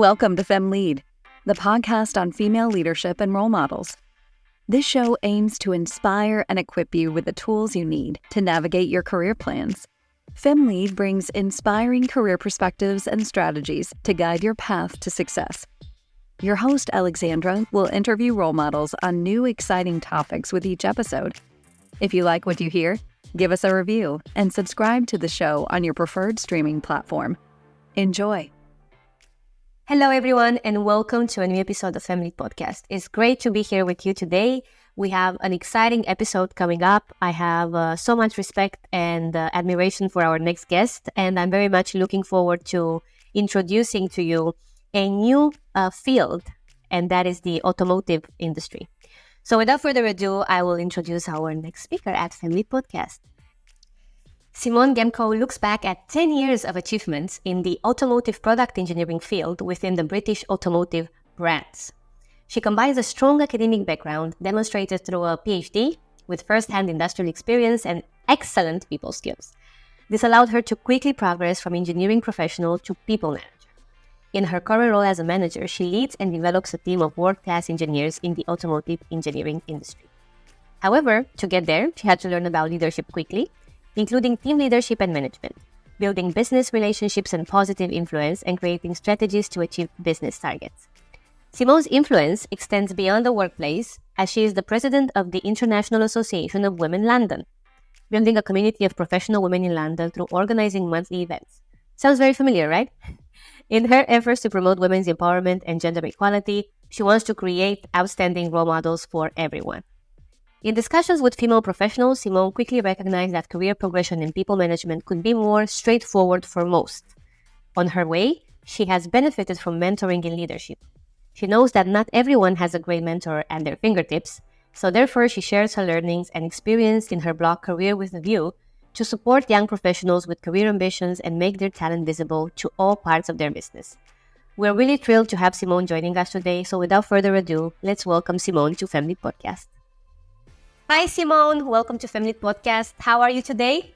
Welcome to FemLead, the podcast on female leadership and role models. This show aims to inspire and equip you with the tools you need to navigate your career plans. FemLead brings inspiring career perspectives and strategies to guide your path to success. Your host, Alexandra, will interview role models on new, exciting topics with each episode. If you like what you hear, give us a review and subscribe to the show on your preferred streaming platform. Enjoy. Hello, everyone, and welcome to a new episode of Family Podcast. It's great to be here with you today. We have an exciting episode coming up. I have so much respect and admiration for our next guest, and I'm very much looking forward to introducing to you a new field, and that is the automotive industry. So without further ado, I will introduce our next speaker at Family Podcast. Simone Gemkow looks back at 10 years of achievements in the automotive product engineering field within the British automotive brands. She combines a strong academic background demonstrated through a Ph.D. with first-hand industrial experience and excellent people skills. This allowed her to quickly progress from engineering professional to people manager. In her current role as a manager, she leads and develops a team of world-class engineers in the automotive engineering industry. However, to get there, she had to learn about leadership quickly, including team leadership and management, building business relationships and positive influence, and creating strategies to achieve business targets. Simone's influence extends beyond the workplace, as she is the president of the International Association of Women London, building a community of professional women in London through organizing monthly events. Sounds very familiar, right? In her efforts to promote women's empowerment and gender equality, she wants to create outstanding role models for everyone. In discussions with female professionals, Simone quickly recognized that career progression in people management could be more straightforward for most. On her way, she has benefited from mentoring in leadership. She knows that not everyone has a great mentor at their fingertips, so therefore she shares her learnings and experience in her blog Career with a View to support young professionals with career ambitions and make their talent visible to all parts of their business. We're really thrilled to have Simone joining us today, so without further ado, let's welcome Simone to Family Podcast. Hi, Simone. Welcome to Family Podcast. How are you today?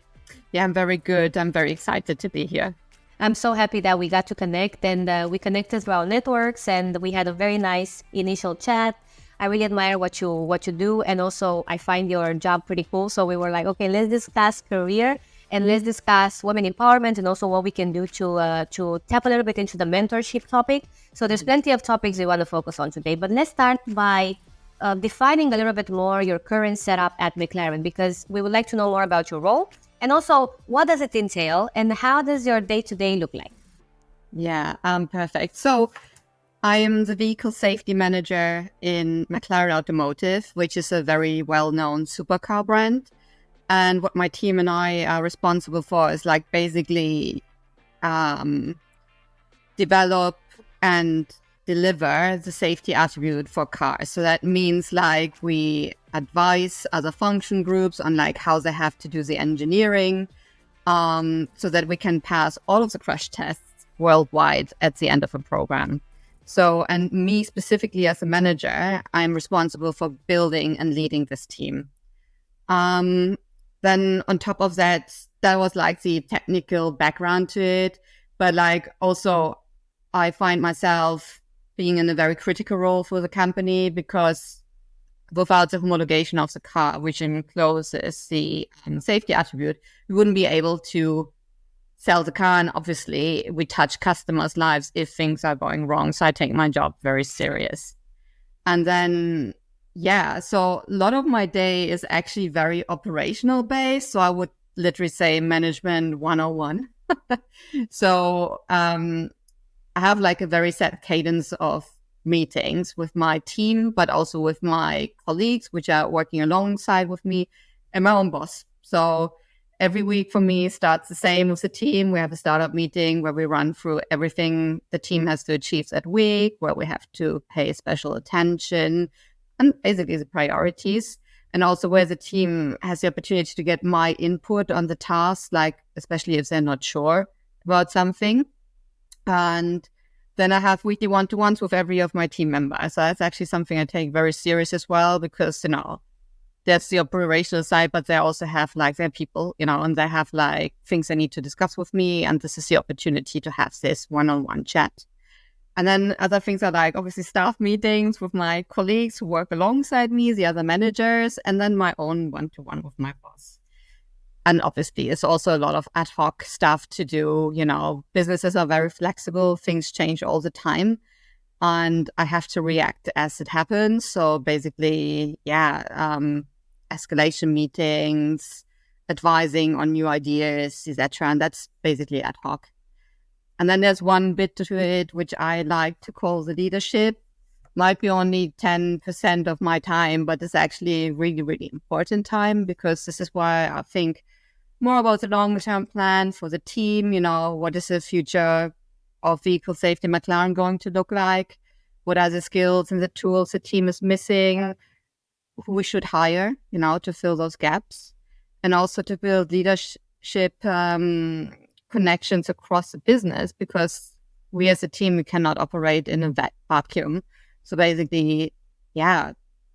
Yeah, I'm very good. I'm very excited to be here. I'm so happy that we got to connect, and we connected through our networks, and we had a very nice initial chat. I really admire what you do, and also I find your job pretty cool. So we were like, okay, let's discuss career and let's discuss women empowerment, and also what we can do to tap a little bit into the mentorship topic. So there's plenty of topics we want to focus on today, but let's start by defining a little bit more your current setup at McLaren, because we would like to know more about your role, and also what does it entail and how does your day-to-day look like? Yeah, perfect. So I am the vehicle safety manager in McLaren Automotive, which is a very well-known supercar brand. And what my team and I are responsible for is like basically develop and deliver the safety attribute for cars. So that means like we advise other function groups on like how they have to do the engineering, so that we can pass all of the crash tests worldwide at the end of a program. So, and me specifically as a manager, I'm responsible for building and leading this team. Then on top of that, that was like the technical background to it. But like also I find myself being in a very critical role for the company, because without the homologation of the car, which encloses the safety attribute, we wouldn't be able to sell the car. And obviously we touch customers' lives if things are going wrong. So I take my job very serious. And then, yeah, so a lot of my day is actually very operational based. So I would literally say management 101. So, I have like a very set cadence of meetings with my team, but also with my colleagues, which are working alongside with me, and my own boss. So every week for me starts the same with the team. We have a startup meeting where we run through everything the team has to achieve that week, where we have to pay special attention and basically the priorities. And also where the team has the opportunity to get my input on the task, like especially if they're not sure about something. And then I have weekly one-to-ones with every of my team members. So that's actually something I take very serious as well, because, that's the operational side, but they also have like their people, and they have like things they need to discuss with me. And this is the opportunity to have this one-on-one chat. And then other things are like obviously staff meetings with my colleagues who work alongside me, the other managers, and then my own one-to-one with my boss. And obviously it's also a lot of ad hoc stuff to do. Businesses are very flexible. Things change all the time. And I have to react as it happens. So basically, escalation meetings, advising on new ideas, etc. And that's basically ad hoc. And then there's one bit to it, which I like to call the leadership. Might be only 10% of my time, but it's actually really, really important time, because this is why I think more about the long-term plan for the team. What is the future of vehicle safety McLaren going to look like? What are the skills and the tools the team is missing? Who we should hire, to fill those gaps, and also to build leadership connections across the business, because we as a team, we cannot operate in a vacuum. So basically,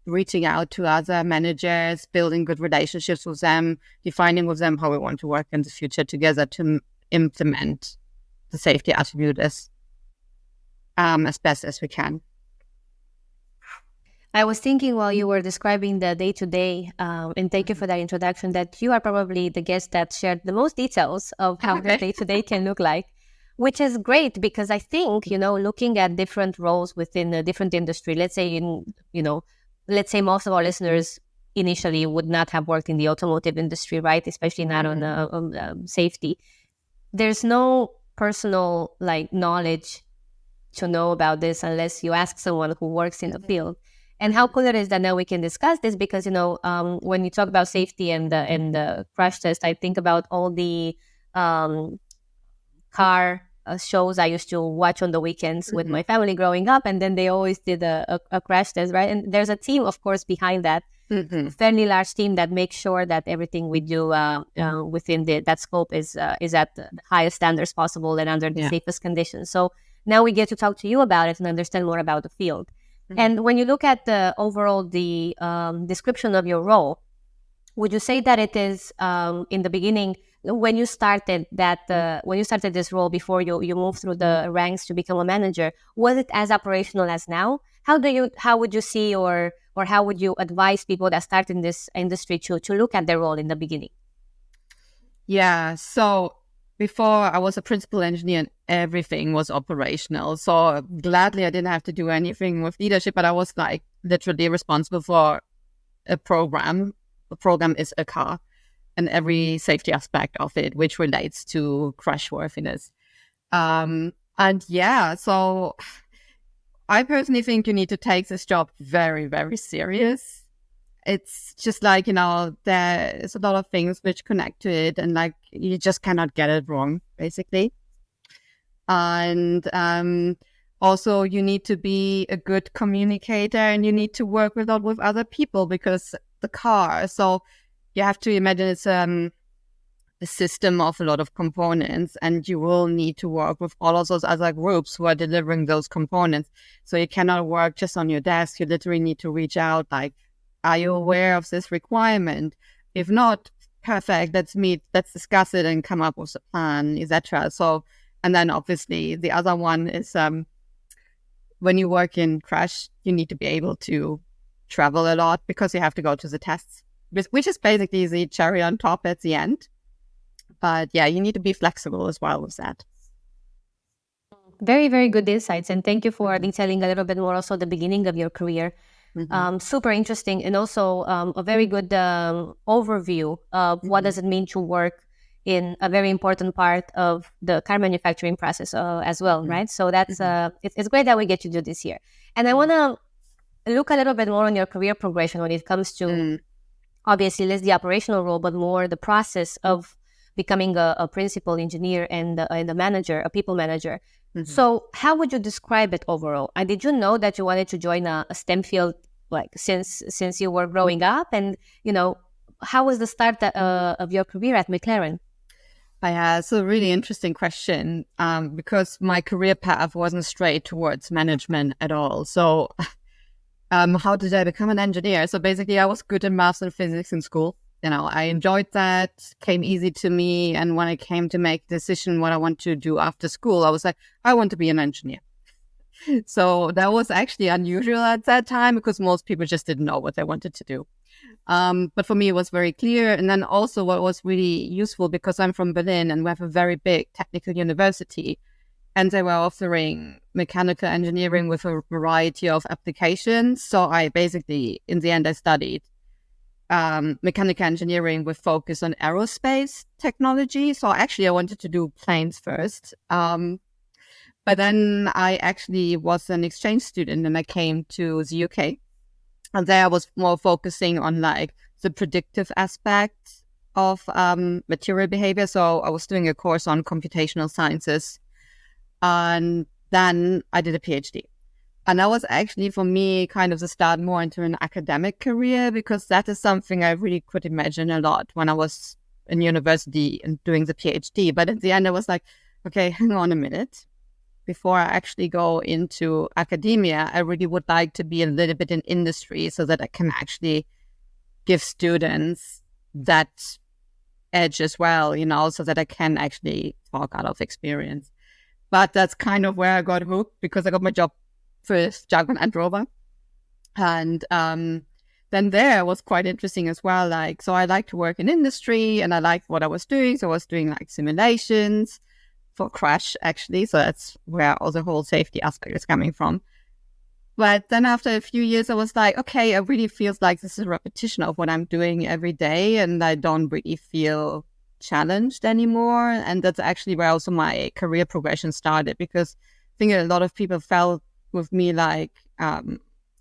reaching out to other managers, building good relationships with them, defining with them how we want to work in the future together to implement the safety attribute as best as we can. I was thinking while you were describing the day-to-day, and thank you for that introduction, that you are probably the guest that shared the most details of how the day-to-day can look like, which is great, because I think, looking at different roles within a different industry, let's say let's say most of our listeners initially would not have worked in the automotive industry, right? Especially not on safety. There's no personal knowledge to know about this unless you ask someone who works in the field. And how cool it is that now we can discuss this, because when you talk about safety and the crash test, I think about all the car shows I used to watch on the weekends with my family growing up, and then they always did a crash test, right? And there's a team, of course, behind that, fairly large team that makes sure that everything we do within that scope is at the highest standards possible and under the safest conditions. So now we get to talk to you about it and understand more about the field. And when you look at the overall description of your role, would you say that it is in the beginning, when you started this role before you moved through the ranks to become a manager, was it as operational as now? How would you see or how would you advise people that start in this industry to look at their role in the beginning? Yeah, so before I was a principal engineer and everything was operational. So gladly I didn't have to do anything with leadership, but I was literally responsible for a program. The program is a car and every safety aspect of it, which relates to crash worthiness. So I personally think you need to take this job very, very serious. It's just there's a lot of things which connect to it, and you just cannot get it wrong, basically. And also you need to be a good communicator, and you need to work a lot with other people, because the car, so you have to imagine it's a system of a lot of components, and you will need to work with all of those other groups who are delivering those components. So you cannot work just on your desk. You literally need to reach out, are you aware of this requirement? If not, perfect, let's meet, let's discuss it and come up with a plan, etc. So, and then obviously the other one is when you work in crash, you need to be able to travel a lot, because you have to go to the tests, which is basically the cherry on top at the end. But yeah, you need to be flexible as well with that. Very, very good insights. And thank you for detailing a little bit more also the beginning of your career. Super interesting, and also a very good overview of what does it mean to work in a very important part of the car manufacturing process as well, right? So that's it's great that we get to do this here. And I want to look a little bit more on your career progression when it comes to obviously less the operational role, but more the process of becoming a principal engineer and a manager, a people manager. So how would you describe it overall? And did you know that you wanted to join a STEM field since you were growing up? And, how was the start of your career at McLaren? It's a really interesting question because my career path wasn't straight towards management at all. So how did I become an engineer? So basically I was good in maths and physics in school. I enjoyed that, came easy to me. And when I came to make a decision what I want to do after school, I was like, I want to be an engineer. So that was actually unusual at that time because most people just didn't know what they wanted to do. But for me, it was very clear. And then also what was really useful, because I'm from Berlin and we have a very big technical university, and they were offering mechanical engineering with a variety of applications. So I basically, in the end, I studied mechanical engineering with focus on aerospace technology. So actually, I wanted to do planes first. But then I actually was an exchange student and I came to the UK. And there I was more focusing on like the predictive aspect of material behavior. So I was doing a course on computational sciences. And then I did a PhD. And that was actually for me kind of the start more into an academic career, because that is something I really could imagine a lot when I was in university and doing the PhD. But at the end, I was like, okay, hang on a minute. Before I actually go into academia, I really would like to be a little bit in industry so that I can actually give students that edge as well, so that I can actually talk out of experience. But that's kind of where I got hooked, because I got my job first, Jaguar Land Rover. And then there was quite interesting as well. Like, so I like to work in industry and I liked what I was doing. So I was doing like simulations for crash, actually. So that's where all the whole safety aspect is coming from. But then after a few years, I was like, okay, it really feels like this is a repetition of what I'm doing every day. And I don't really feel challenged anymore. And that's actually where also my career progression started, because I think a lot of people felt with me like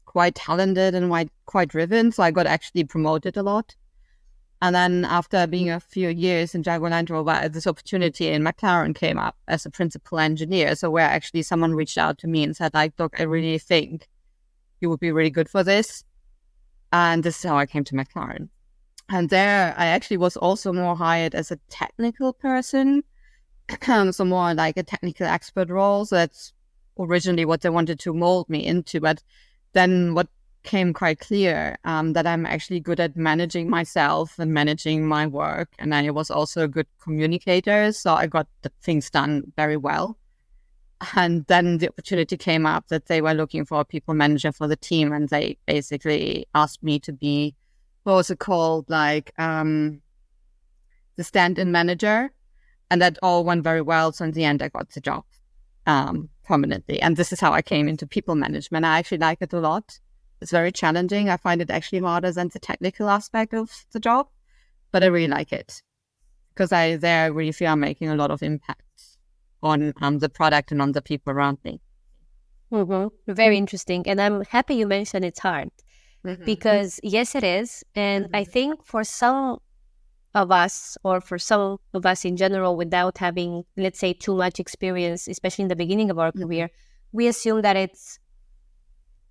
quite talented and quite driven. So I got actually promoted a lot. And then after being a few years in Jaguar Land Rover, this opportunity in McLaren came up as a principal engineer. So where actually someone reached out to me and said, like, look, I really think you would be really good for this. And this is how I came to McLaren. And there I actually was also more hired as a technical person. So more like a technical expert role. So that's originally what they wanted to mold me into. But then what came quite clear, that I'm actually good at managing myself and managing my work. And I was also a good communicator. So I got the things done very well. And then the opportunity came up that they were looking for a people manager for the team. And they basically asked me to be, what was it called? Like the stand-in manager. And that all went very well. So in the end, I got the job permanently. And this is how I came into people management. I actually like it a lot. It's very challenging. I find it actually harder than the technical aspect of the job, but I really like it because I really feel I'm making a lot of impact on the product and on the people around me. Mm-hmm. Very interesting. And I'm happy you mentioned it's hard, because yes, it is. And I think for some of us, or for some of us in general, without having, let's say, too much experience, especially in the beginning of our career, we assume that it's,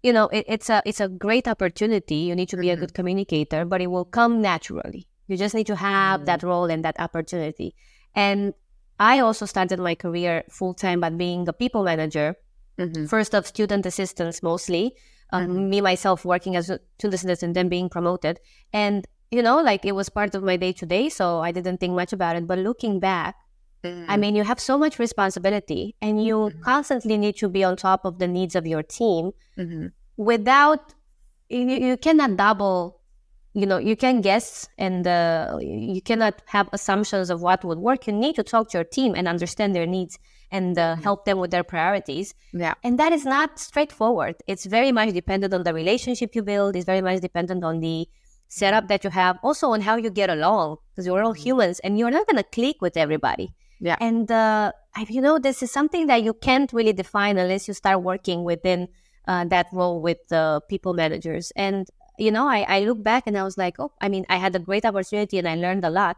it's a great opportunity. You need to be a good communicator, but it will come naturally. You just need to have that role and that opportunity. And I also started my career full-time by being a people manager, first of student assistants mostly, me, myself working as a student assistant and then being promoted. And, it was part of my day-to-day, so I didn't think much about it. But looking back, I mean, you have so much responsibility and you constantly need to be on top of the needs of your team without, you cannot double, you can guess and you cannot have assumptions of what would work. You need to talk to your team and understand their needs and help them with their priorities. Yeah. And that is not straightforward. It's very much dependent on the relationship you build. It's very much dependent on the setup that you have, also on how you get along, because you're all humans and you're not going to click with everybody. Yeah. And, this is something that you can't really define unless you start working within that role with the people managers. And, I look back and I was like, I had a great opportunity and I learned a lot,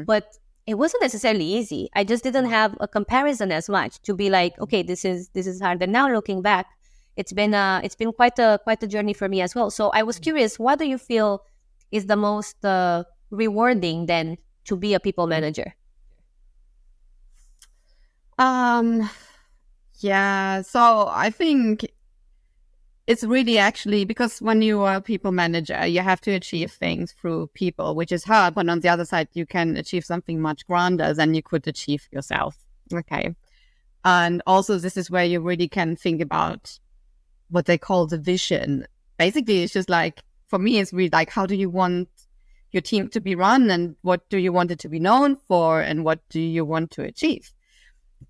but it wasn't necessarily easy. I just didn't have a comparison as much to be like, okay, this is hard. And now looking back, it's been quite a journey for me as well. So I was curious, what do you feel is the most rewarding then to be a people manager? Yeah, so I think it's really actually, because when you are a people manager, you have to achieve things through people, which is hard. But on the other side, you can achieve something much grander than you could achieve yourself. Okay. And also this is where you really can think about what they call the vision. Basically, it's just like, for me, it's really like, how do you want your team to be run, and what do you want it to be known for, and what do you want to achieve?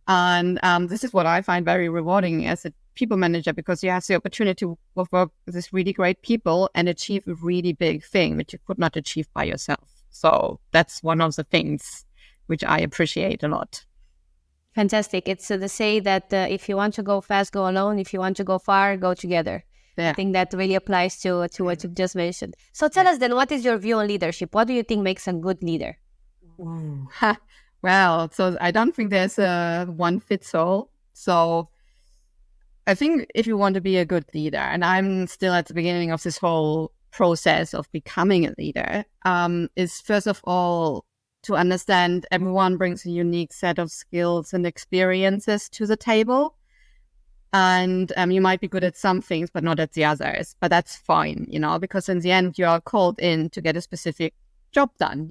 And this is what I find very rewarding as a people manager, because you have the opportunity to work with these really great people and achieve a really big thing that you could not achieve by yourself. So that's one of the things which I appreciate a lot. Fantastic. It's the say that if you want to go fast, go alone. If you want to go far, go together. Yeah. I think that really applies to what you've just mentioned. So tell us then, what is your view on leadership? What do you think makes a good leader? Well, so I don't think there's a one fits all. So I think if you want to be a good leader, and I'm still at the beginning of this whole process of becoming a leader, is first of all to understand everyone brings a unique set of skills and experiences to the table. And you might be good at some things, but not at the others. But that's fine, because in the end, you are called in to get a specific job done,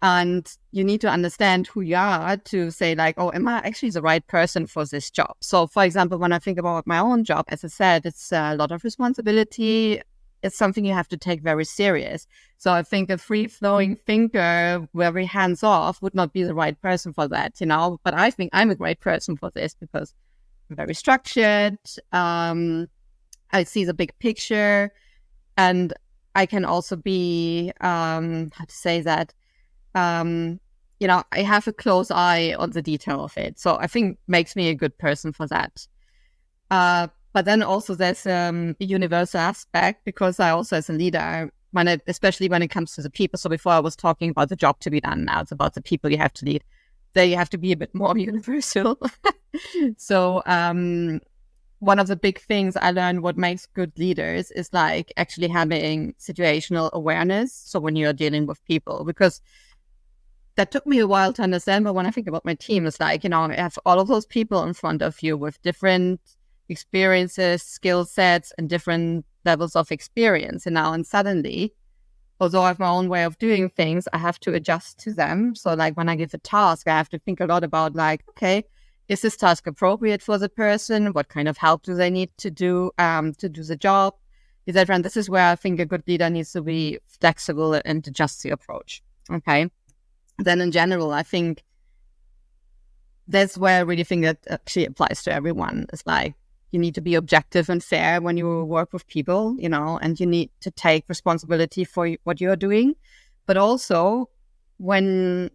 and you need to understand who you are to say like, oh, am I actually the right person for this job? So, for example, when I think about my own job, as I said, it's a lot of responsibility. It's something you have to take very serious. So I think a free-flowing thinker, very hands-off, would not be the right person for that, But I think I'm a great person for this because I'm very structured. I see the big picture, and I can also be, how to say that, I have a close eye on the detail of it. So I think makes me a good person for that. But then also there's a universal aspect, because I also, as a leader, especially when it comes to the people. So before I was talking about the job to be done, now it's about the people you have to lead. There you have to be a bit more universal. So one of the big things I learned what makes good leaders is like actually having situational awareness. So when you're dealing with people, because that took me a while to understand. But when I think about my team, it's like, I have all of those people in front of you with different experiences, skill sets, and different levels of experience. And suddenly, although I have my own way of doing things, I have to adjust to them. So like when I give a task, I have to think a lot about like, okay, is this task appropriate for the person? What kind of help do they need to do the job? Etc. And this is where I think a good leader needs to be flexible and adjust the approach. Okay. Then in general, I think that's where I really think that actually applies to everyone. It's like you need to be objective and fair when you work with people, and you need to take responsibility for what you're doing. But also when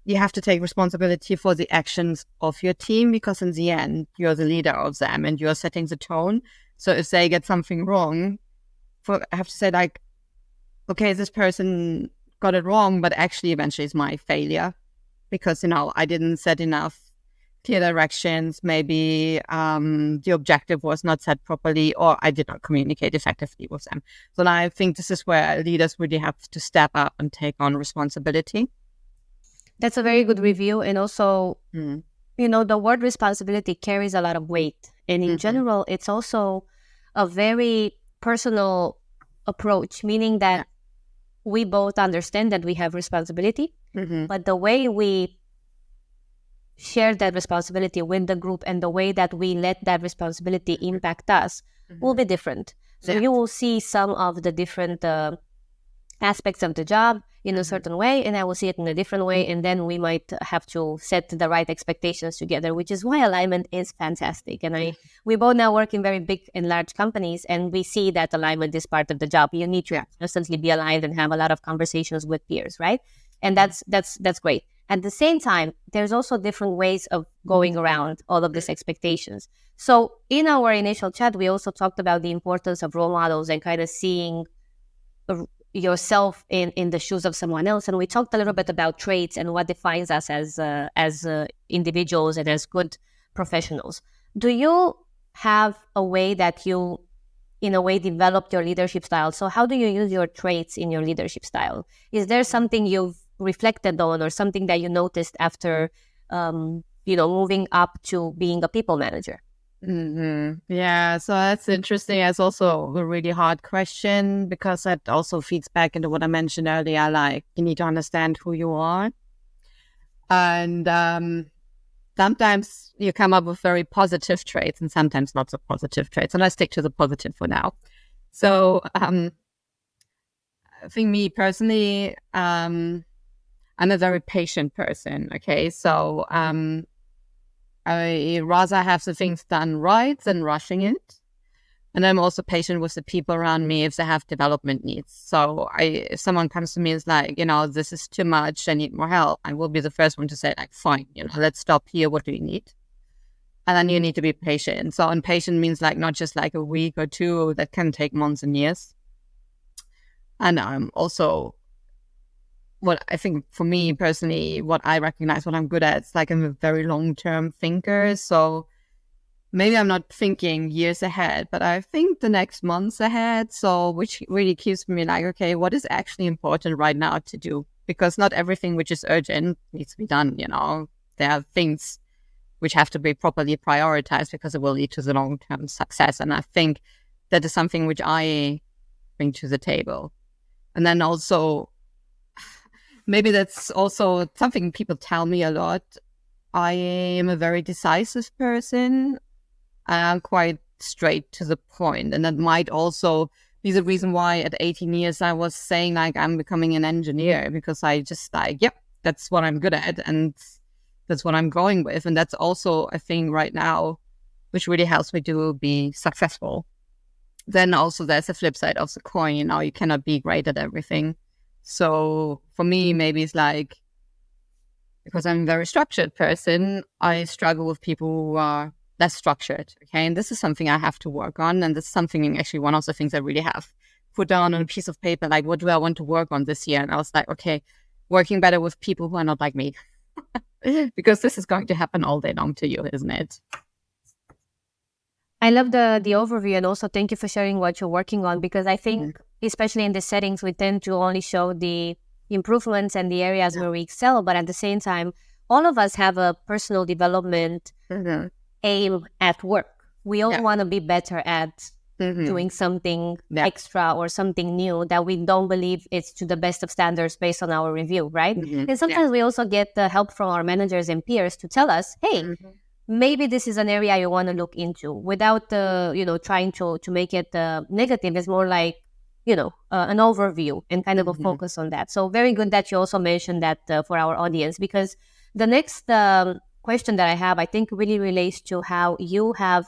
you have to take responsibility for the actions of your team, because in the end, you're the leader of them and you're setting the tone. So if they get something wrong, I have to say like, okay, this person got it wrong, but actually eventually it's my failure because, I didn't set enough clear directions. Maybe the objective was not set properly, or I did not communicate effectively with them. So I think this is where leaders really have to step up and take on responsibility. That's a very good review. And also, the word responsibility carries a lot of weight. And in general, it's also a very personal approach, meaning that we both understand that we have responsibility, but the way we share that responsibility with the group and the way that we let that responsibility impact us will be different. So you will see some of the different aspects of the job in a certain way, and I will see it in a different way, and then we might have to set the right expectations together, which is why alignment is fantastic. And we both now work in very big and large companies, and we see that alignment is part of the job. You need to constantly be aligned and have a lot of conversations with peers, right? And that's great. At the same time, there's also different ways of going around all of these expectations. So in our initial chat, we also talked about the importance of role models and kind of seeing yourself in the shoes of someone else. And we talked a little bit about traits and what defines us as individuals and as good professionals. Do you have a way that you, in a way, developed your leadership style? So how do you use your traits in your leadership style? Is there something you've reflected on or something that you noticed after, moving up to being a people manager? Yeah, so that's interesting. It's also a really hard question because that also feeds back into what I mentioned earlier. Like, you need to understand who you are. And sometimes you come up with very positive traits and sometimes not so positive traits. And I stick to the positive for now. So I think me personally, I'm a very patient person. Okay. So I rather have the things done right than rushing it. And I'm also patient with the people around me if they have development needs. So if someone comes to me and is like, this is too much, I need more help, I will be the first one to say, like, fine, let's stop here. What do you need? And then you need to be patient. So, and patient means like not just like a week or two, that can take months and years. And also, what I think for me personally, what I recognize, what I'm good at, it's like I'm a very long-term thinker. So maybe I'm not thinking years ahead, but I think the next months ahead. So which really keeps me like, okay, what is actually important right now to do? Because not everything which is urgent needs to be done. There are things which have to be properly prioritized because it will lead to the long-term success. And I think that is something which I bring to the table. And then also, maybe that's also something people tell me a lot. I am a very decisive person. I'm quite straight to the point. And that might also be the reason why at 18 years I was saying like I'm becoming an engineer, because I just like, yep, that's what I'm good at and that's what I'm going with. And that's also a thing right now which really helps me to be successful. Then also there's a flip side of the coin. You cannot be great at everything. So for me, maybe it's like, because I'm a very structured person, I struggle with people who are less structured. Okay. And this is something I have to work on. And this is something, actually, one of the things I really have put down on a piece of paper, like, what do I want to work on this year? And I was like, okay, working better with people who are not like me. Because this is going to happen all day long to you, isn't it? I love the overview, and also thank you for sharing what you're working on, because I think, especially in the settings, we tend to only show the improvements and the areas where we excel, but at the same time, all of us have a personal development aim at work. We all want to be better at doing something extra or something new that we don't believe it's to the best of standards based on our review, right? And sometimes we also get the help from our managers and peers to tell us, hey, maybe this is an area you want to look into, without trying to make it negative. It's more like an overview and kind of a focus on that. So very good that you also mentioned that for our audience, because the next question that I have, I think, really relates to how you have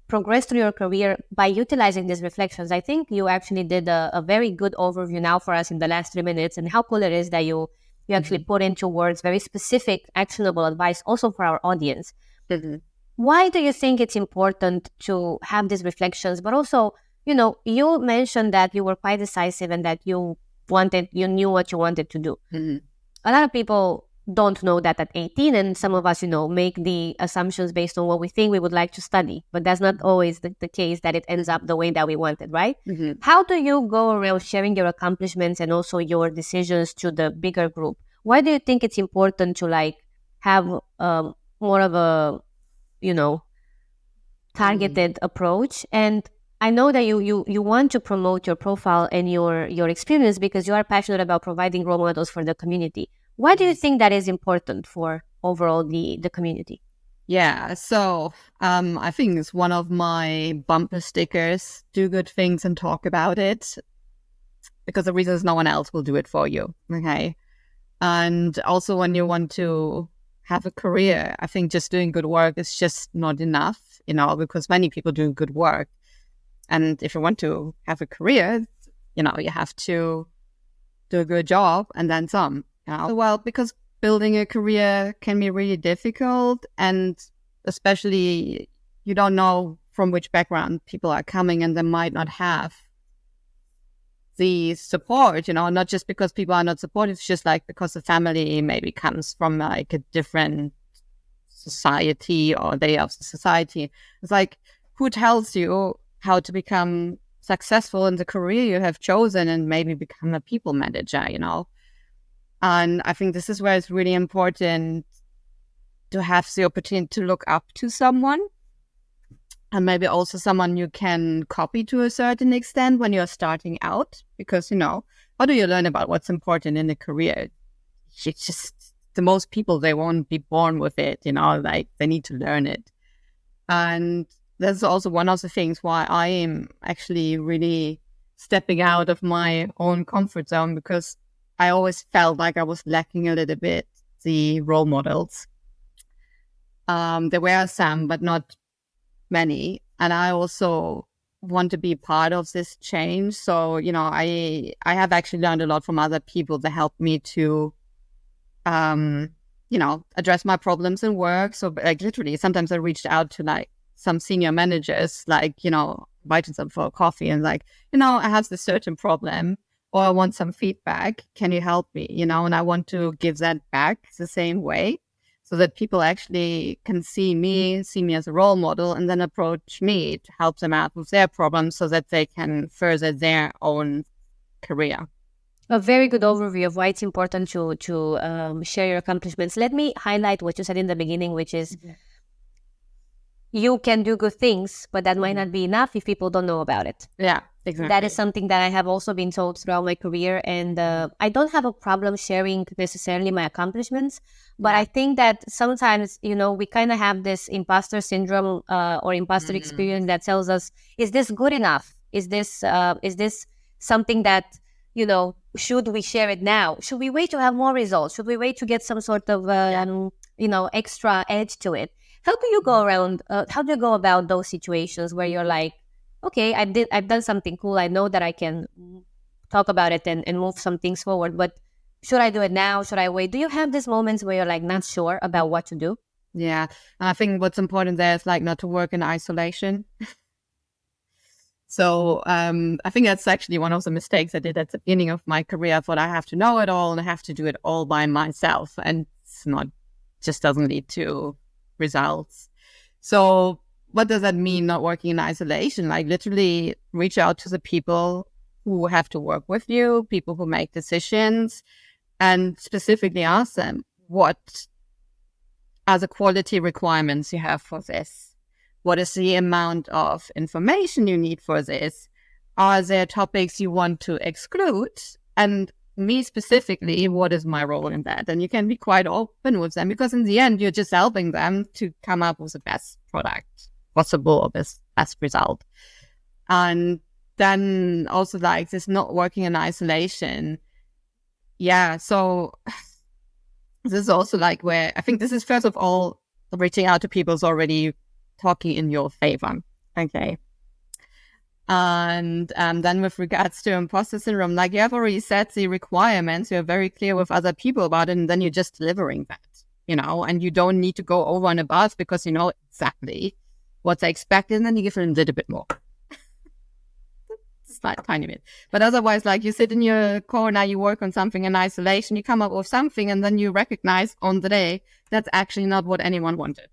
progressed through your career by utilizing these reflections. I think you actually did a very good overview now for us in the last 3 minutes, and how cool it is that you actually put into words very specific, actionable advice also for our audience. Why do you think it's important to have these reflections? But also, you mentioned that you were quite decisive and that you knew what you wanted to do. A lot of people don't know that at 18, and some of us, make the assumptions based on what we think we would like to study, but that's not always the case, that it ends up the way that we wanted, right? How do you go around sharing your accomplishments and also your decisions to the bigger group? Why do you think it's important to have more of a, targeted approach? And I know that you want to promote your profile and your experience because you are passionate about providing role models for the community. Why do you think that is important for overall the community? Yeah, so I think it's one of my bumper stickers: do good things and talk about it, because the reason is no one else will do it for you. Okay. And also, when you want to have a career, I think just doing good work is just not enough, because many people do good work. And if you want to have a career, you have to do a good job and then some. Well, because building a career can be really difficult, and especially you don't know from which background people are coming, and they might not have the support, not just because people are not supportive, it's just because the family maybe comes from a different society, or they are society. It's who tells you how to become successful in the career you have chosen and maybe become a people manager, And I think this is where it's really important to have the opportunity to look up to someone, and maybe also someone you can copy to a certain extent when you're starting out. Because, how do you learn about what's important in a career? You just the most people, they won't be born with it, like they need to learn it. And that's also one of the things why I am actually really stepping out of my own comfort zone, because I always felt like I was lacking a little bit the role models. There were some, but not many. And I also want to be part of this change. So, I have actually learned a lot from other people that helped me to, address my problems in work. So like literally, sometimes I reached out to like some senior managers, like, invited them for a coffee and like, I have this certain problem, or I want some feedback. Can you help me? And I want to give that back the same way, so that people actually can see me as a role model, and then approach me to help them out with their problems so that they can further their own career. A very good overview of why it's important to share your accomplishments. Let me highlight what you said in the beginning, which is you can do good things, but that might not be enough if people don't know about it. Yeah, exactly. That is something that I have also been told throughout my career. And I don't have a problem sharing necessarily my accomplishments, but I think that sometimes, we kind of have this imposter syndrome or imposter experience that tells us, is this good enough? Is this something that, should we share it now? Should we wait to have more results? Should we wait to get some sort of, extra edge to it? How do you go around? How do you go about those situations where you're like, okay, I've done something cool. I know that I can talk about it and move some things forward, but should I do it now? Should I wait? Do you have these moments where you're like not sure about what to do? Yeah. And I think what's important there is like not to work in isolation. So I think that's actually one of the mistakes I did at the beginning of my career. I thought I have to know it all and I have to do it all by myself. And it's not, just doesn't lead to results. So what does that mean, not working in isolation? Like literally reach out to the people who have to work with you, people who make decisions, and specifically ask them, what are the quality requirements you have for this? What is the amount of information you need for this? Are there topics you want to exclude? And me specifically, what is my role in that? And you can be quite open with them, because in the end, you're just helping them to come up with the best product possible, or best result. And then also like this not working in isolation. Yeah. So this is also like where I think this is, first of all, reaching out to people is already talking in your favor. Okay. And then with regards to imposter syndrome, like you have already set the requirements, you're very clear with other people about it, and then you're just delivering that, and you don't need to go over and above, because you know exactly what they expect, and then you give them a little bit more. Just like a tiny bit. But otherwise, like you sit in your corner, you work on something in isolation, you come up with something, and then you recognize on the day that's actually not what anyone wanted.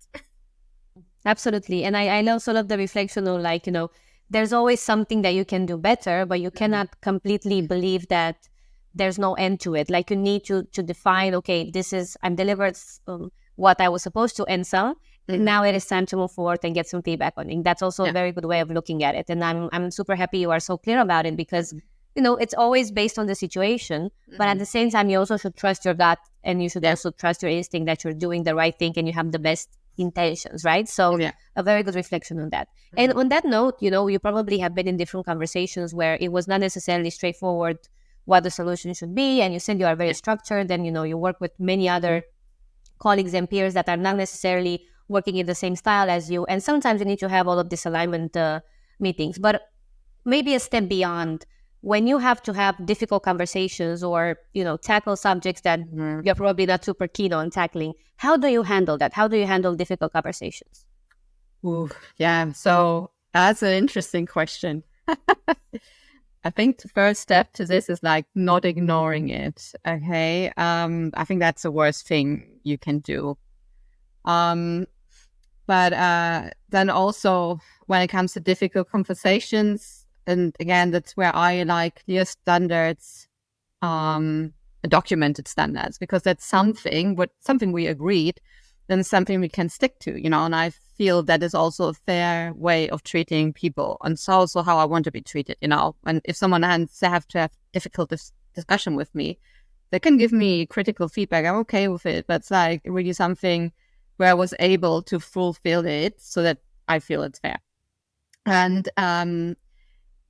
Absolutely. And I know sort of the reflection of like, there's always something that you can do better, but you cannot completely believe that there's no end to it. Like you need to define, okay, I'm delivered what I was supposed to, and some. Now it is time to move forward and get some feedback on it. That's also a very good way of looking at it. And I'm super happy you are so clear about it, because, it's always based on the situation. But at the same time, you also should trust your gut, and you should also trust your instinct that you're doing the right thing and you have the best intentions, right? So a very good reflection on that. And on that note, you probably have been in different conversations where it was not necessarily straightforward what the solution should be. And you said you are very structured, and, you work with many other colleagues and peers that are not necessarily working in the same style as you. And sometimes you need to have all of these alignment meetings. But maybe a step beyond, when you have to have difficult conversations or, tackle subjects that you're probably not super keen on tackling, how do you handle that? How do you handle difficult conversations? Ooh, yeah. So that's an interesting question. I think the first step to this is like not ignoring it. Okay. I think that's the worst thing you can do. But then also when it comes to difficult conversations, and again, that's where I like clear standards, documented standards, because that's something we agreed, then something we can stick to, and I feel that is also a fair way of treating people, and it's also how I want to be treated, and if someone has to have difficult discussion with me, they can give me critical feedback. I'm okay with it, but it's like really something where I was able to fulfill it so that I feel it's fair. And and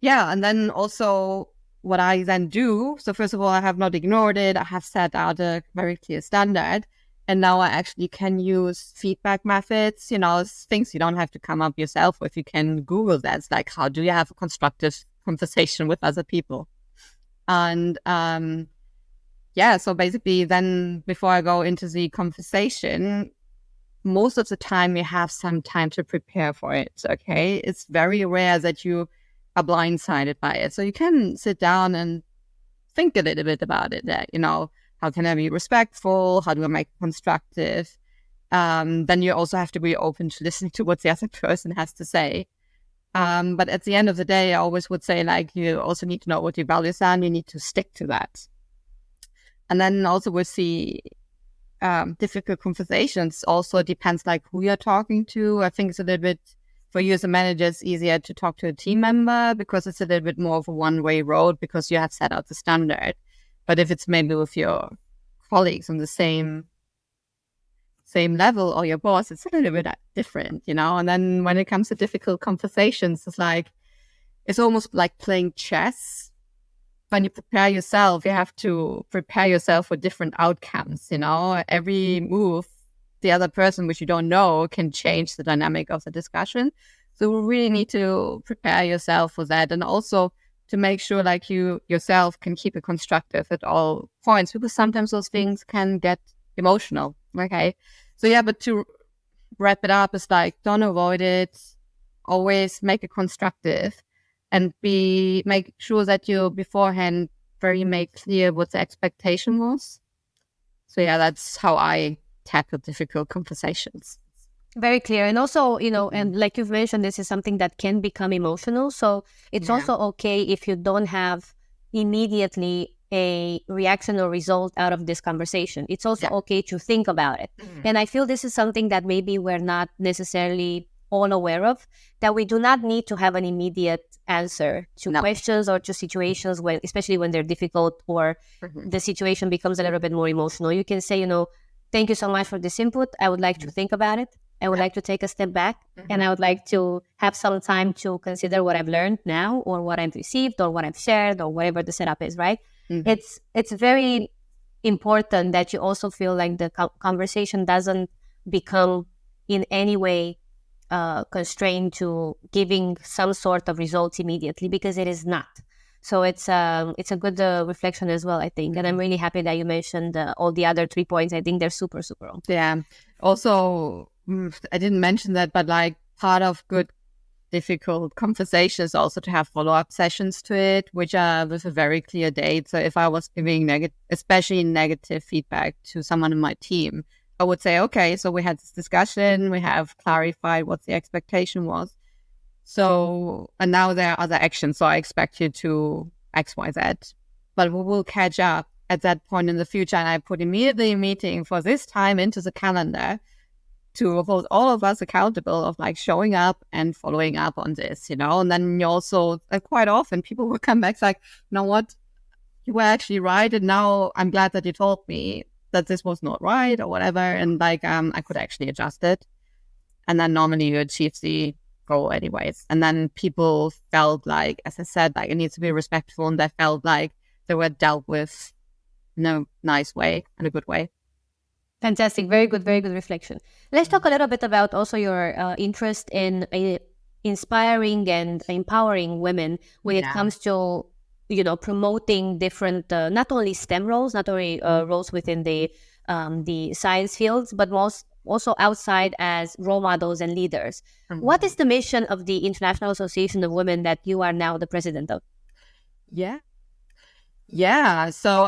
then also what I then do. So first of all, I have not ignored it. I have set out a very clear standard. And now I actually can use feedback methods, things you don't have to come up yourself with. You can Google that. It's like, how do you have a constructive conversation with other people? And so basically then before I go into the conversation, most of the time you have some time to prepare for it, okay? It's very rare that you are blindsided by it. So you can sit down and think a little bit about it, how can I be respectful? How do I make it constructive? Then you also have to be open to listening to what the other person has to say. But at the end of the day, I always would say, like, you also need to know what your values are and you need to stick to that. And then also with the difficult conversations, also depends like who you're talking to. I think it's a little bit, for you as a manager, it's easier to talk to a team member because it's a little bit more of a one-way road because you have set out the standard. But if it's maybe with your colleagues on the same level or your boss, it's a little bit different, And then when it comes to difficult conversations, it's almost like playing chess. When you prepare yourself, you have to prepare yourself for different outcomes, Every move, the other person, which you don't know, can change the dynamic of the discussion. So we really need to prepare yourself for that. And also to make sure like you yourself can keep it constructive at all points, because sometimes those things can get emotional. Okay. So but to wrap it up, it's like, don't avoid it. Always make it constructive and make sure that you beforehand very make clear what the expectation was. So that's how I tackle difficult conversations. Very clear. And also, and like you've mentioned, this is something that can become emotional. So it's also okay if you don't have immediately a reaction or result out of this conversation. It's also okay to think about it. And I feel this is something that maybe we're not necessarily all aware of, that we do not need to have an immediate answer to questions or to situations, especially when they're difficult or the situation becomes a little bit more emotional. You can say, thank you so much for this input. I would like to think about it. I would like to take a step back and I would like to have some time to consider what I've learned now or what I've received or what I've shared or whatever the setup is, right? It's very important that you also feel like the conversation doesn't become in any way constrained to giving some sort of results immediately, because it is not. So it's a good reflection as well, I think. And I'm really happy that you mentioned all the other 3 points. I think they're super, super on. Yeah. Also, I didn't mention that, but like part of good, difficult conversations also to have follow-up sessions to it, which are with a very clear date. So if I was giving especially negative feedback to someone in my team, I would say, okay, so we had this discussion, we have clarified what the expectation was. So, and now there are other actions. So I expect you to X, Y, Z, but we will catch up at that point in the future. And I put immediately a meeting for this time into the calendar to hold all of us accountable of like showing up and following up on this, and then you also, quite often people will come back like, you know what, you were actually right. And now I'm glad that you told me that this was not right or whatever. And like, I could actually adjust it. And then normally you achieve the goal anyways. And then people felt like, as I said, like it needs to be respectful, and they felt like they were dealt with in a nice way, in a good way. Fantastic. Very good reflection. Let's talk a little bit about also your interest in inspiring and empowering women when it comes to, promoting different, not only STEM roles, not only roles within the science fields, but also outside as role models and leaders. What is the mission of the International Association of Women that you are now the president of? Yeah. So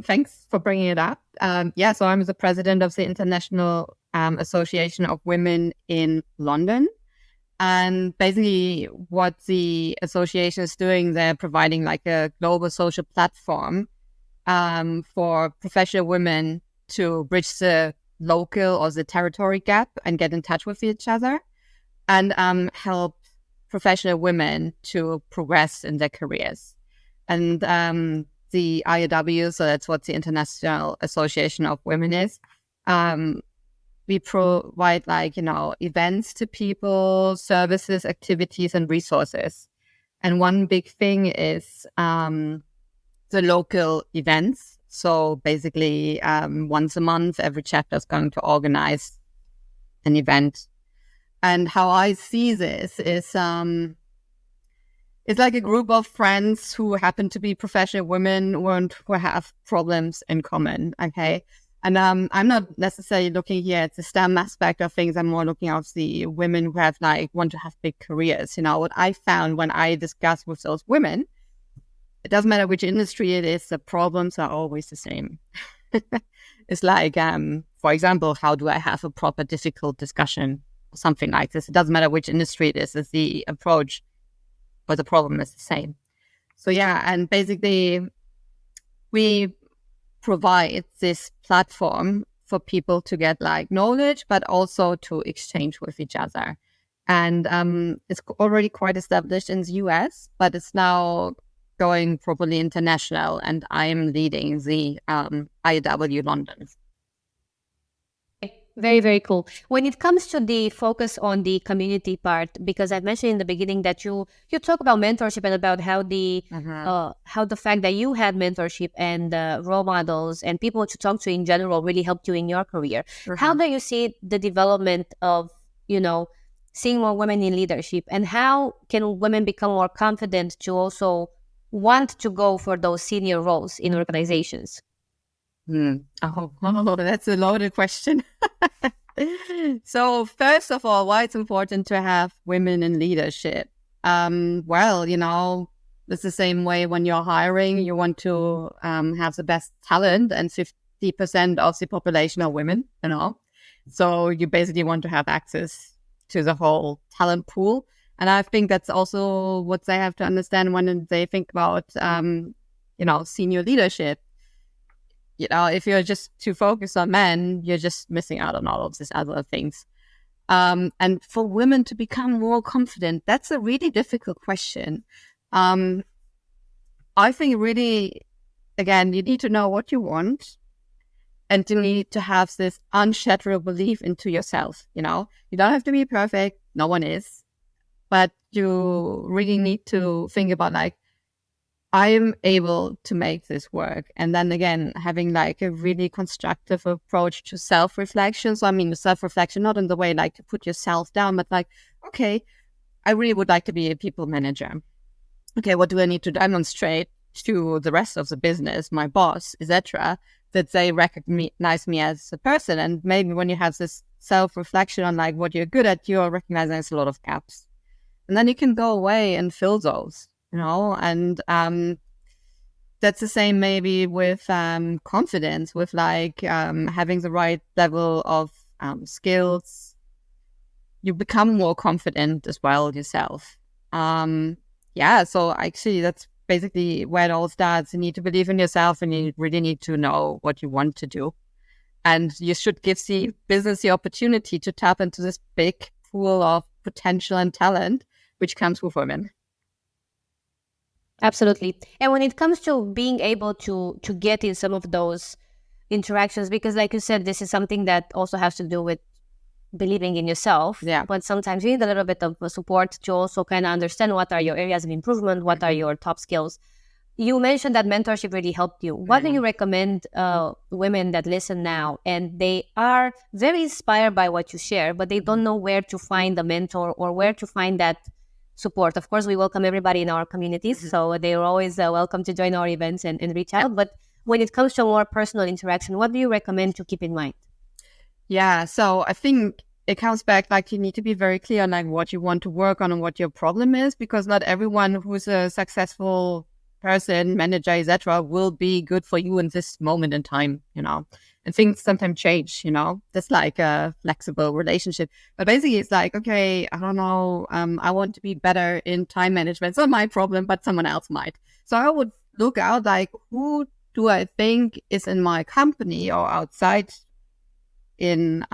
thanks for bringing it up. So I'm the president of the International Association of Women in London. And basically what the association is doing, they're providing like a global social platform for professional women to bridge the local or the territory gap and get in touch with each other and help professional women to progress in their careers. And the IAW, so that's what the International Association of Women is. We provide events to people, services, activities, and resources. And one big thing is the local events. So basically, once a month, every chapter is going to organize an event. And how I see this is it's like a group of friends who happen to be professional women who have problems in common, okay? And I'm not necessarily looking here at the STEM aspect of things. I'm more looking at the women who have want to have big careers. What I found when I discuss with those women, it doesn't matter which industry it is, the problems are always the same. It's for example, how do I have a proper difficult discussion or something like this? It doesn't matter which industry it is, it's the approach, but the problem is the same. So yeah, and basically we provide this platform for people to get knowledge, but also to exchange with each other. And it's already quite established in the US, but it's now going properly international, and I'm leading the IAW London. Very, very cool. When it comes to the focus on the community part, because I mentioned in the beginning that you talk about mentorship and about how the fact that you had mentorship and role models and people to talk to in general really helped you in your career. How do you see the development of, seeing more women in leadership, and how can women become more confident to also want to go for those senior roles in organizations? Oh, that's a loaded question. So first of all, why it's important to have women in leadership? It's the same way when you're hiring, you want to have the best talent, and 50% of the population are women, So you basically want to have access to the whole talent pool. And I think that's also what they have to understand when they think about, senior leadership. If you're just too focused on men, you're just missing out on all of these other things. And for women to become more confident, that's a really difficult question. I think really, again, you need to know what you want, and you need to have this unshatterable belief into yourself. You don't have to be perfect. No one is. But you really need to think about I am able to make this work. And then again, having a really constructive approach to self-reflection. So self-reflection, not in the way to put yourself down, but okay, I really would like to be a people manager. Okay, what do I need to demonstrate to the rest of the business, my boss, etc., that they recognize me as a person? And maybe when you have this self-reflection on what you're good at, you're recognizing there's a lot of gaps. And then you can go away and fill those. And that's the same maybe with confidence, with having the right level of skills. You become more confident as well yourself. So actually that's basically where it all starts. You need to believe in yourself, and you really need to know what you want to do. And you should give the business the opportunity to tap into this big pool of potential and talent, which comes with women. Absolutely. And when it comes to being able to get in some of those interactions, because like you said, this is something that also has to do with believing in yourself. Yeah. But sometimes you need a little bit of support to also kind of understand what are your areas of improvement, what are your top skills. You mentioned that mentorship really helped you. What do you recommend women that listen now and they are very inspired by what you share, but they don't know where to find a mentor or where to find that support? Of course, we welcome everybody in our communities, so they are always welcome to join our events and reach out. But when it comes to more personal interaction, what do you recommend to keep in mind? Yeah, so I think it comes back you need to be very clear on what you want to work on and what your problem is, because not everyone who's a successful person, manager, etc., will be good for you in this moment in time, and things sometimes change, that's a flexible relationship. But basically it's okay, I don't know, I want to be better in time management. It's not my problem, but someone else might. So I would look out who do I think is in my company or outside in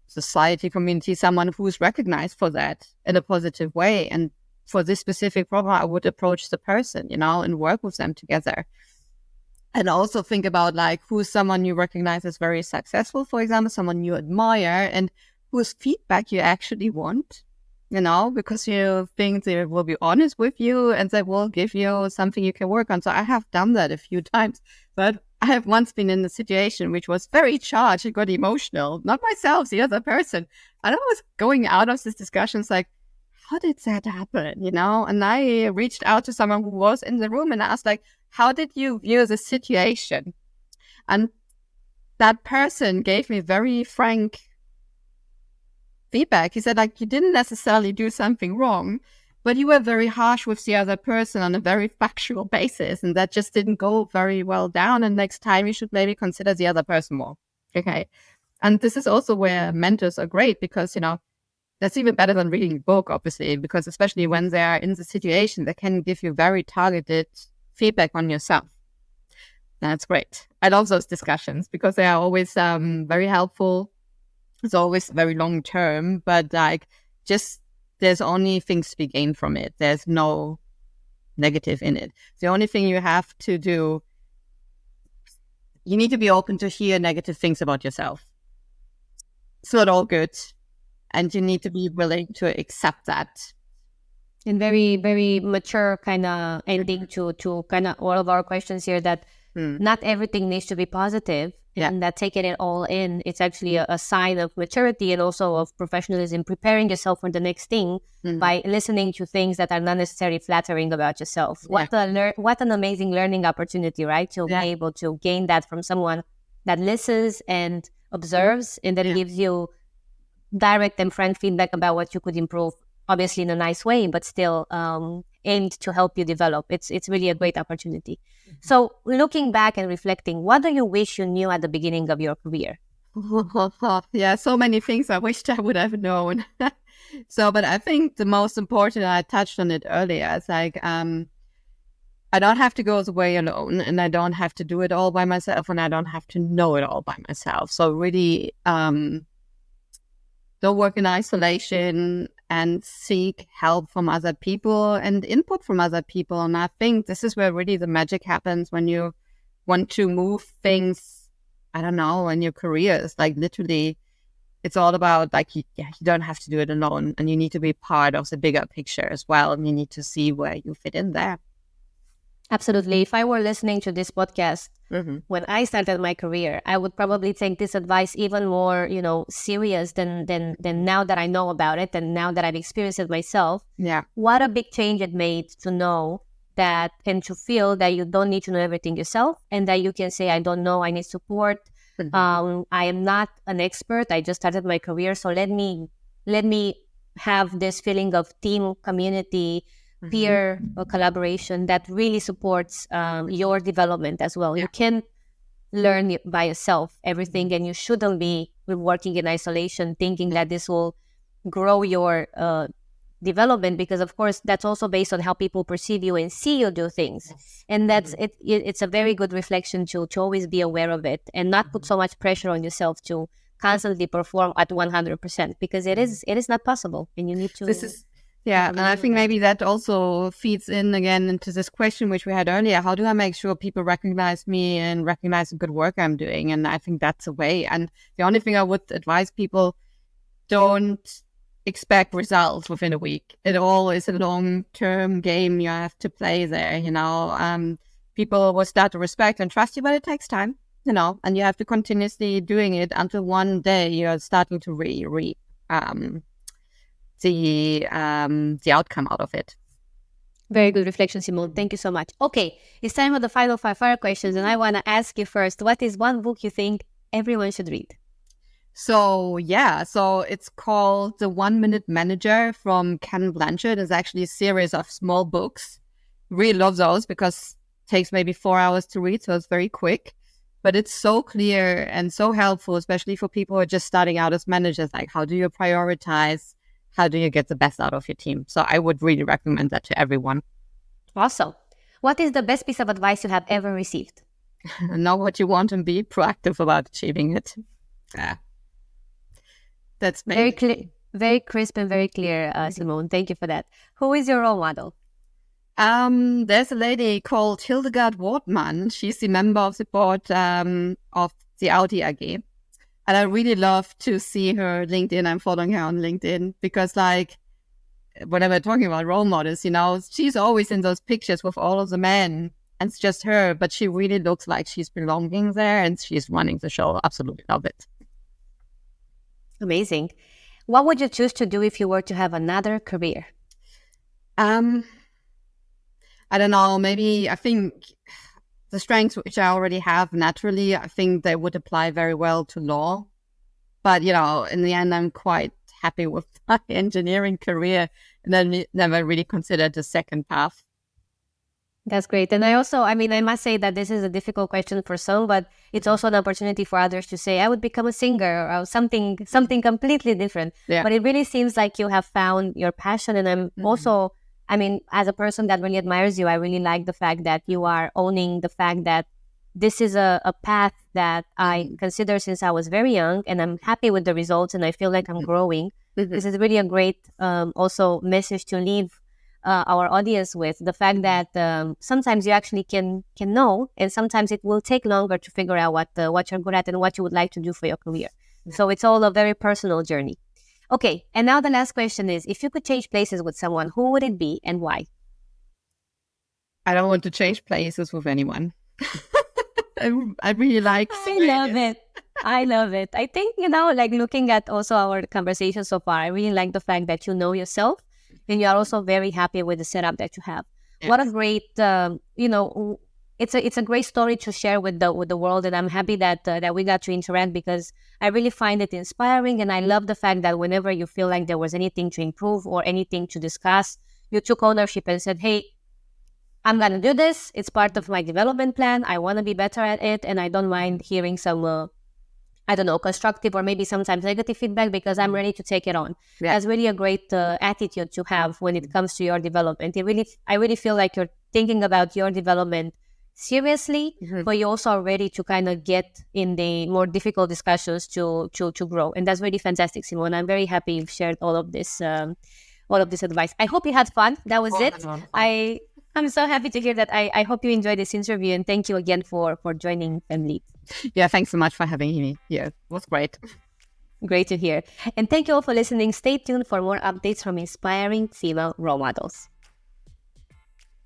society, community, someone who's recognized for that in a positive way, and for this specific problem, I would approach the person, and work with them together. And also think about like who's someone you recognize as very successful, for example, someone you admire, and whose feedback you actually want, because you think they will be honest with you and they will give you something you can work on. So I have done that a few times, but I have once been in a situation which was very charged. It got emotional, not myself, the other person. And I was going out of this discussion like, how did that happen? And I reached out to someone who was in the room and asked like, how did you view the situation? And that person gave me very frank feedback. He said, like, you didn't necessarily do something wrong, but you were very harsh with the other person on a very factual basis. And that just didn't go very well down. And next time you should maybe consider the other person more. Okay. And this is also where mentors are great because, that's even better than reading a book, obviously, because especially when they are in the situation, they can give you very targeted feedback on yourself. That's great. I love those discussions because they are always very helpful. It's always very long term, but like there's only things to be gained from it. There's no negative in it. The only thing you have to do, you need to be open to hear negative things about yourself. It's not all good. And you need to be willing to accept that. And very, very mature kind of ending to kind of all of our questions here that not everything needs to be positive. Yeah. And that taking it all in, it's actually a sign of maturity and also of professionalism, preparing yourself for the next thing by listening to things that are not necessarily flattering about yourself. Yeah. What an amazing learning opportunity, right? To be able to gain that from someone that listens and observes and that gives you direct and frank feedback about what you could improve, obviously in a nice way, but still aimed to help you develop. It's really a great opportunity. So looking back and reflecting, what do you wish you knew at the beginning of your career? Yeah, so many things I wished I would have known. But I think the most important, I touched on it earlier, it's like I don't have to go the way alone and I don't have to do it all by myself and I don't have to know it all by myself. So really don't work in isolation and seek help from other people and input from other people. And I think this is where really the magic happens when you want to move things, I don't know, in your careers. Like literally, it's all about like, you don't have to do it alone and you need to be part of the bigger picture as well. And you need to see where you fit in there. Absolutely. If I were listening to this podcast when I started my career, I would probably take this advice even more, serious than now that I know about it and now that I've experienced it myself. Yeah. What a big change it made to know that and to feel that you don't need to know everything yourself and that you can say, I don't know, I need support. I am not an expert. I just started my career. So let me have this feeling of team, community, peer collaboration that really supports your development as well. You can learn by yourself everything and you shouldn't be working in isolation thinking that this will grow your development because of course that's also based on how people perceive you and see you do things. And that's it's a very good reflection to always be aware of it and not put so much pressure on yourself to constantly perform at 100% because it is not possible and you need to and I think maybe that also feeds in again into this question which we had earlier. How do I make sure people recognize me and recognize the good work I'm doing? And I think that's a way. And the only thing I would advise people, don't expect results within a week. It all is a long-term game you have to play there, People will start to respect and trust you, but it takes time, and you have to continuously doing it until one day you're starting to reap the outcome out of it. Very good reflection, Simone. Thank you so much. Okay, it's time for the final 5 fire questions, and I want to ask you first, what is one book you think everyone should read? So it's called The 1 Minute Manager from Ken Blanchard. It's actually a series of small books. Really love those because it takes maybe 4 hours to read, so it's very quick. But it's so clear and so helpful, especially for people who are just starting out as managers. Like, how do you prioritize? How do you get the best out of your team? So I would really recommend that to everyone. Awesome. What is the best piece of advice you have ever received? Know what you want and be proactive about achieving it. Yeah. That's maybe... Very crisp and very clear, Simone. Thank you for that. Who is your role model? There's a lady called Hildegard Wortmann. She's the member of the board of the Audi AG. And I really love to see her LinkedIn. I'm following her on LinkedIn because, like, whenever we're talking about role models, she's always in those pictures with all of the men and it's just her, but she really looks like she's belonging there and she's running the show. Absolutely love it. Amazing. What would you choose to do if you were to have another career? I don't know. Maybe I think the strengths which I already have naturally, I think they would apply very well to law. But, in the end, I'm quite happy with my engineering career and then never really considered the second path. That's great. And I must say that this is a difficult question for some, but it's also an opportunity for others to say, I would become a singer or something completely different. Yeah. But it really seems like you have found your passion. And I'm also, as a person that really admires you, I really like the fact that you are owning the fact that this is a path that I consider since I was very young, and I'm happy with the results and I feel like I'm growing. This is really a great also message to leave our audience with, the fact that sometimes you actually can know, and sometimes it will take longer to figure out what you're good at and what you would like to do for your career. So it's all a very personal journey. Okay, and now the last question is, if you could change places with someone, who would it be and why? I don't want to change places with anyone. I really like I love it. I think, like looking at also our conversation so far, I really like the fact that you know yourself and you are also very happy with the setup that you have. Yes. What a great, it's a great story to share with the world, and I'm happy that we got to interact because I really find it inspiring, and I love the fact that whenever you feel like there was anything to improve or anything to discuss, you took ownership and said, hey, I'm going to do this. It's part of my development plan. I want to be better at it. And I don't mind hearing some, constructive or maybe sometimes negative feedback because I'm ready to take it on. Yeah. That's really a great attitude to have when it comes to your development. I really feel like you're thinking about your development seriously, but you also are ready to kind of get in the more difficult discussions to grow. And that's really fantastic, Simone. I'm very happy you've shared all of this advice. I hope you had fun. That was it. I'm so happy to hear that. I hope you enjoyed this interview, and thank you again for joining FemLead. Yeah, thanks so much for having me here. It was great. Great to hear. And thank you all for listening. Stay tuned for more updates from inspiring female role models.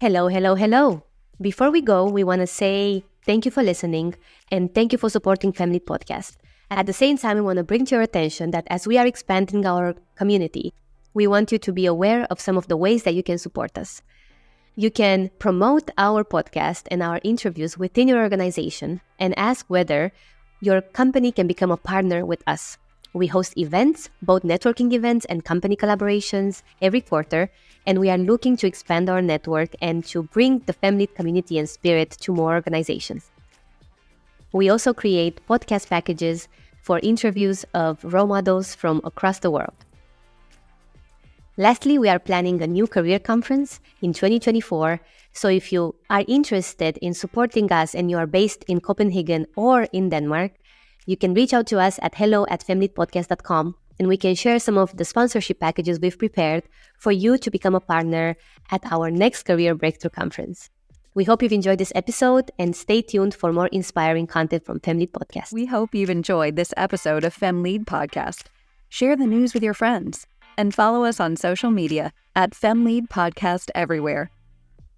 Hello, hello, hello. Before we go, we want to say thank you for listening and thank you for supporting FemLead Podcast. At the same time, we want to bring to your attention that as we are expanding our community, we want you to be aware of some of the ways that you can support us. You can promote our podcast and our interviews within your organization and ask whether your company can become a partner with us. We host events, both networking events and company collaborations every quarter, and we are looking to expand our network and to bring the FemLead community and spirit to more organizations. We also create podcast packages for interviews of role models from across the world. Lastly, we are planning a new career conference in 2024. So if you are interested in supporting us and you are based in Copenhagen or in Denmark, you can reach out to us at hello@femleadpodcast.com and we can share some of the sponsorship packages we've prepared for you to become a partner at our next Career Breakthrough Conference. We hope you've enjoyed this episode and stay tuned for more inspiring content from FemLead Podcast. We hope you've enjoyed this episode of FemLead Podcast. Share the news with your friends and follow us on social media at FemLead Podcast everywhere.